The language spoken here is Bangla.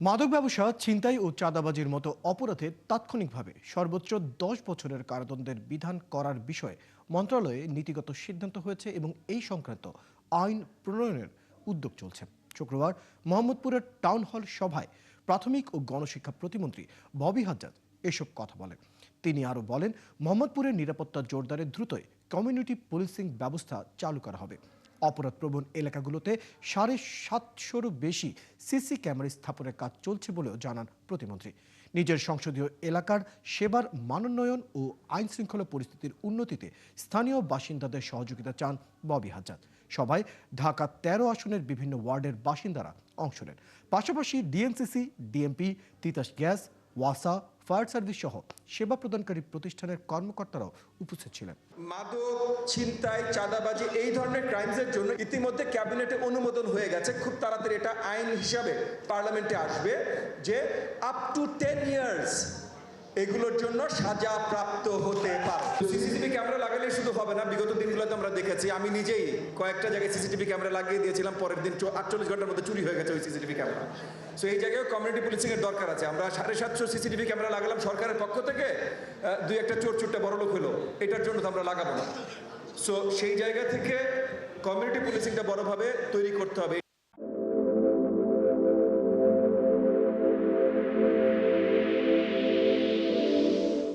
মাদক ব্যবসা, ছিনতাই ও চাঁদাবাজির মতো অপরাধে তাৎক্ষণিকভাবে সর্বোচ্চ ১০ বছরের কারাদণ্ডের বিধান করার বিষয়ে মন্ত্রণালয়ে নীতিগত সিদ্ধান্ত হয়েছে এবং এই সংক্রান্ত আইন প্রণয়নের উদ্যোগ চলছে। শুক্রবার মোহাম্মদপুরের টাউন হল সভায় প্রাথমিক ও গণশিক্ষা প্রতিমন্ত্রী ববি হাজ্জাজ এসব কথা বলেন। তিনি আরও বলেন, মোহাম্মদপুরের নিরাপত্তা জোরদারে দ্রুতই কমিউনিটি পুলিশিং ব্যবস্থা চালু করা হবে। অপরাধপ্রবণ এলাকাগুলোতে ৭৫০রও বেশি সিসি ক্যামেরা স্থাপনের কাজ চলছে বলেও জানান প্রতিমন্ত্রী। নিজের সংসদীয় এলাকার সেবার মানোন্নয়ন ও আইন শৃঙ্খলা পরিস্থিতির উন্নতিতে স্থানীয় বাসিন্দাদের সহযোগিতা চান ববি হাজ্জাজ। সভায় ঢাকা ১৩ আসনের বিভিন্ন ওয়ার্ডের বাসিন্দারা অংশ নেন। পাশাপাশি ডিএনসিসি, ডিএমপি, তিতাস গ্যাস, ওয়াসা, ফায়ার সার্ভিস সহ সেবা প্রদানকারী প্রতিষ্ঠানের কর্মকর্তারাও উপস্থিত ছিলেন। মাদক, ছিনতাই, চাঁদাবাজি এই ধরনের ক্রাইমসের জন্য ইতিমধ্যে ক্যাবিনেটে অনুমোদন হয়ে গেছে। খুব তাড়াতাড়ি এটা আইন হিসাবে পার্লামেন্টে আসবে যে আপ টু 10 ইয়ার্স এগুলোর জন্য সাজা প্রাপ্ত হতে পারে। সিসিটিভি ক্যামেরা লাগালে শুধু হবে না, বিগত দিনগুলোতে আমরা দেখেছি, আমি নিজেই কয়েকটা জায়গায় সিসিটিভি ক্যামেরা লাগিয়ে দিয়েছিলাম, পরের দিন 48 ঘন্টার মধ্যে চুরি হয়ে গেছে ওই সিসিটিভি ক্যামেরা। সো এই জায়গায় কমিউনিটি পুলিশিং এর দরকার আছে। আমরা 750 সিসিটিভি ক্যামেরা লাগালাম সরকারের পক্ষ থেকে, দুই একটা চোর চুরটা বড় লোক হলো, এটার জন্য তো আমরা লাগাবো না। সো সেই জায়গা থেকে কমিউনিটি পুলিশিংটা বড়ভাবে তৈরি করতে হবে।